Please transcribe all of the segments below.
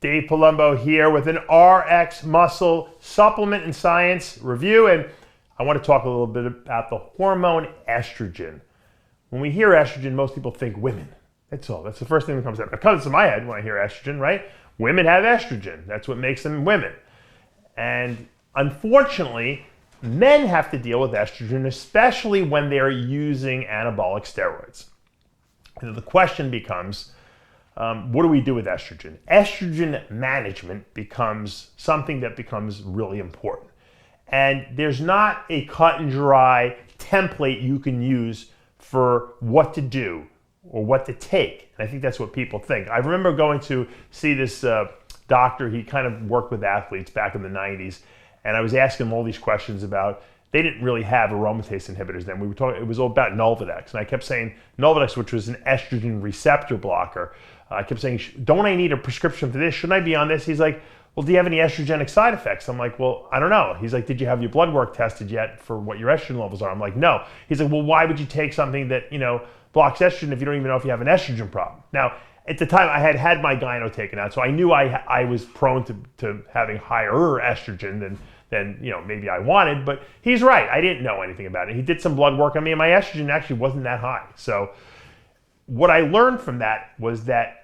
Dave Palumbo here with an RX Muscle Supplement and Science review, and I want to talk a little bit about the hormone estrogen. When we hear estrogen, most people think women. That's all. That's the first thing that comes up. It comes to my head when I hear estrogen, right? Women have estrogen. That's what makes them women. And unfortunately, men have to deal with estrogen, especially when they're using anabolic steroids. And the question becomes, what do we do with estrogen? Estrogen management becomes something that becomes really important. And there's not a cut and dry template you can use for what to do or what to take. And I think that's what people think. I remember going to see this doctor. He kind of worked with athletes back in the 90s. And I was asking him all these questions about, they didn't really have aromatase inhibitors then. We were talking, it was all about Nolvadex. And I kept saying, Nolvadex, which was an estrogen receptor blocker, I kept saying, don't I need a prescription for this? Shouldn't I be on this? He's like, well, do you have any estrogenic side effects? I'm like, well, I don't know. He's like, did you have your blood work tested yet for what your estrogen levels are? I'm like, no. He's like, well, why would you take something that, blocks estrogen if you don't even know if you have an estrogen problem? Now, at the time, I had my gyno taken out, so I knew I was prone to having higher estrogen than maybe I wanted, but he's right. I didn't know anything about it. He did some blood work on me, and my estrogen actually wasn't that high. So what I learned from that was that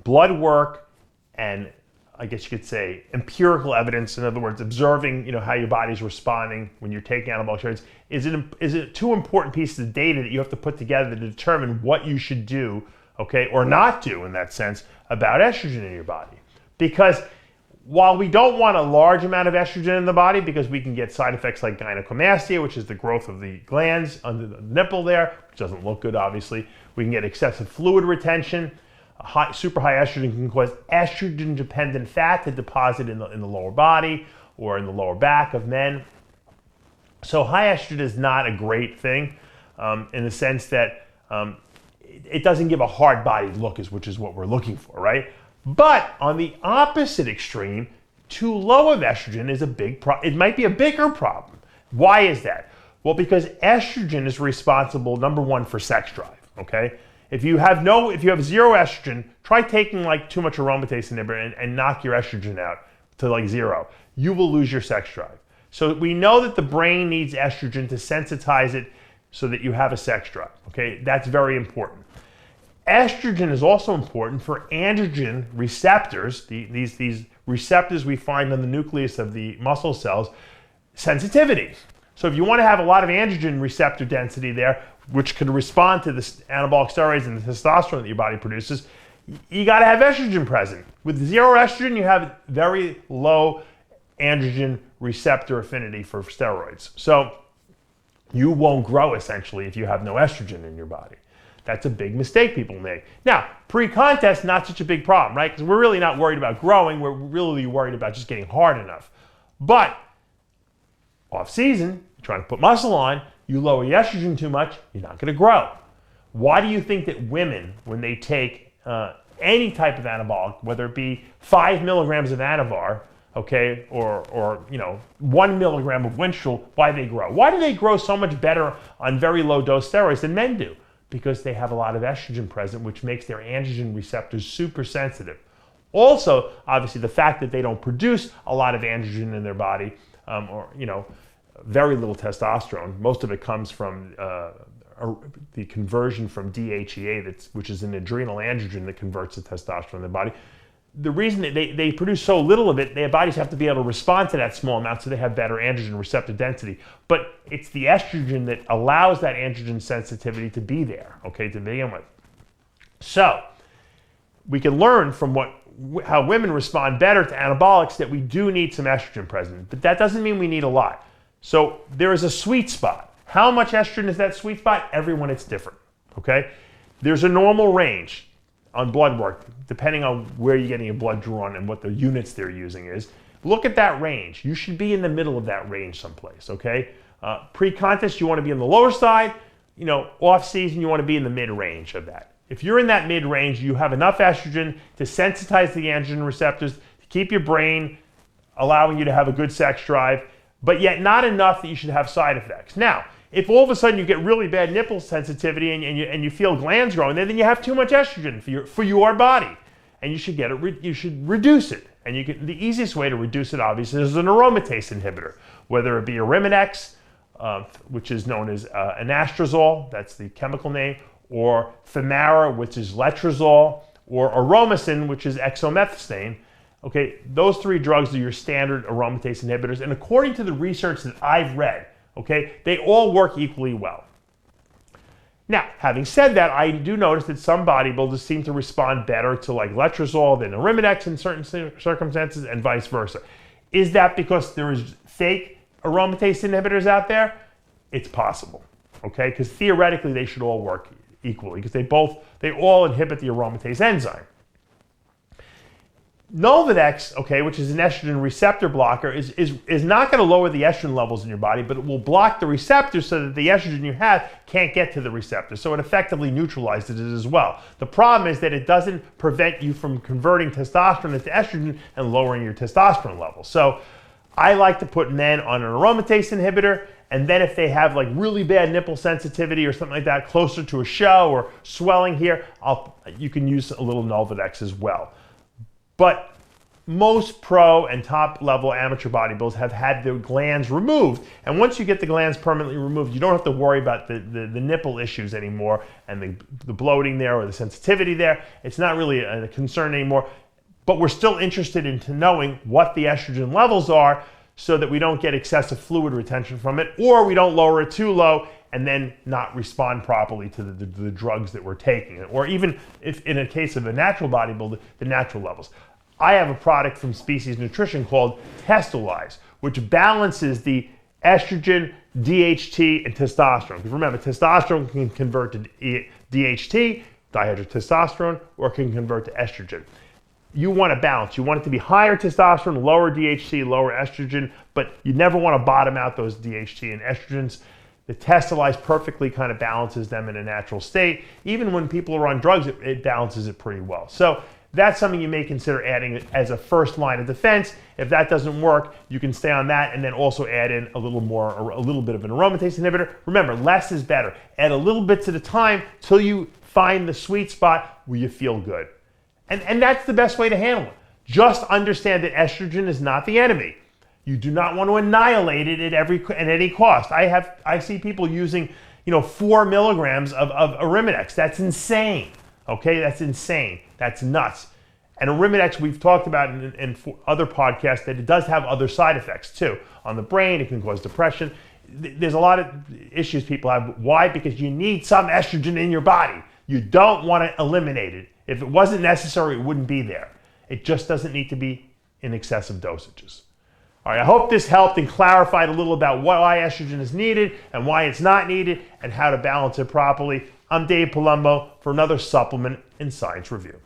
blood work and, I guess you could say, empirical evidence, in other words, observing how your body's responding when you're taking anabolic steroids, is it two important pieces of data that you have to put together to determine what you should do, okay, or not do in that sense, about estrogen in your body. Because while we don't want a large amount of estrogen in the body, because we can get side effects like gynecomastia, which is the growth of the glands under the nipple there, which doesn't look good, obviously. We can get excessive fluid retention. Super high estrogen can cause estrogen-dependent fat to deposit in the lower body or in the lower back of men. So high estrogen is not a great thing in the sense that it doesn't give a hard-bodied look, which is what we're looking for, right? But on the opposite extreme, too low of estrogen is a big problem. It might be a bigger problem. Why is that? Well, because estrogen is responsible, number one, for sex drive, okay? If you have zero estrogen, try taking like too much aromatase inhibitor and knock your estrogen out to like zero. You will lose your sex drive. So we know that the brain needs estrogen to sensitize it so that you have a sex drive, okay? That's very important. Estrogen is also important for androgen receptors, these receptors we find on the nucleus of the muscle cells, sensitivity. So if you want to have a lot of androgen receptor density there, which can respond to the anabolic steroids and the testosterone that your body produces, you got to have estrogen present. With zero estrogen, you have very low androgen receptor affinity for steroids. So you won't grow, essentially, if you have no estrogen in your body. That's a big mistake people make. Now, pre-contest, not such a big problem, right? Because we're really not worried about growing. We're really worried about just getting hard enough. But off-season, trying to put muscle on, you lower your estrogen too much, you're not going to grow. Why do you think that women, when they take any type of anabolic, whether it be 5 milligrams of Anavar, okay, or 1 milligram of Winstrol, why they grow? Why do they grow so much better on very low dose steroids than men do? Because they have a lot of estrogen present, which makes their androgen receptors super sensitive. Also, obviously, the fact that they don't produce a lot of androgen in their body, very little testosterone. Most of it comes from the conversion from DHEA, which is an adrenal androgen that converts to testosterone in the body. The reason that they produce so little of it, their bodies have to be able to respond to that small amount so they have better androgen receptor density. But it's the estrogen that allows that androgen sensitivity to be there, okay, to begin with. So we can learn from how women respond better to anabolics that we do need some estrogen present. But that doesn't mean we need a lot. So there is a sweet spot. How much estrogen is that sweet spot? Everyone, it's different, okay? There's a normal range on blood work, depending on where you're getting your blood drawn and what the units they're using is. Look at that range. You should be in the middle of that range someplace, okay? Pre-contest, you want to be on the lower side. Off-season, you want to be in the mid-range of that. If you're in that mid-range, you have enough estrogen to sensitize the androgen receptors, to keep your brain allowing you to have a good sex drive, but yet not enough that you should have side effects. Now, if all of a sudden you get really bad nipple sensitivity and you feel glands growing, then you have too much estrogen for your body. and you should you should reduce it. And the easiest way to reduce it, obviously, is an aromatase inhibitor, whether it be Arimidex, which is known as anastrozole, that's the chemical name, or Femara, which is letrozole, or Aromacin, which is exomethasone. Okay, those three drugs are your standard aromatase inhibitors, and according to the research that I've read, okay, they all work equally well. Now, having said that, I do notice that some bodybuilders seem to respond better to like letrozole than Arimidex in certain circumstances, and vice versa. Is that because there is fake aromatase inhibitors out there? It's possible, okay? Because theoretically they should all work equally, because they all inhibit the aromatase enzyme. Nolvadex, okay, which is an estrogen receptor blocker, is not going to lower the estrogen levels in your body, but it will block the receptor so that the estrogen you have can't get to the receptor. So it effectively neutralizes it as well. The problem is that it doesn't prevent you from converting testosterone into estrogen and lowering your testosterone levels. So I like to put men on an aromatase inhibitor, and then if they have like really bad nipple sensitivity or something like that, closer to a show or swelling here, you can use a little Nolvadex as well. But most pro and top level amateur bodybuilders have had their glands removed. And once you get the glands permanently removed, you don't have to worry about the nipple issues anymore and the bloating there or the sensitivity there. It's not really a concern anymore. But we're still interested in knowing what the estrogen levels are so that we don't get excessive fluid retention from it, or we don't lower it too low and then not respond properly to the drugs that we're taking. Or even if in a case of a natural bodybuilder, the natural levels. I have a product from Species Nutrition called Testolize, which balances the estrogen, DHT, and testosterone. Because remember, testosterone can convert to DHT, dihydrotestosterone, or it can convert to estrogen. You want a balance. You want it to be higher testosterone, lower DHT, lower estrogen, but you never want to bottom out those DHT and estrogens. The Testolize perfectly kind of balances them in a natural state. Even when people are on drugs, it balances it pretty well. So that's something you may consider adding as a first line of defense. If that doesn't work, you can stay on that and then also add in a little bit of an aromatase inhibitor. Remember, less is better. Add a little bits at a time till you find the sweet spot where you feel good. And that's the best way to handle it. Just understand that estrogen is not the enemy. You do not want to annihilate it at any cost. I see people using 4 milligrams of Arimidex. That's insane. Okay, that's insane. That's nuts. And Arimidex, we've talked about in other podcasts that it does have other side effects too. On the brain, it can cause depression. There's a lot of issues people have. Why? Because you need some estrogen in your body. You don't want to eliminate it. If it wasn't necessary, it wouldn't be there. It just doesn't need to be in excessive dosages. All right, I hope this helped and clarified a little about why estrogen is needed and why it's not needed and how to balance it properly. I'm Dave Palumbo for another Supplement and Science Review.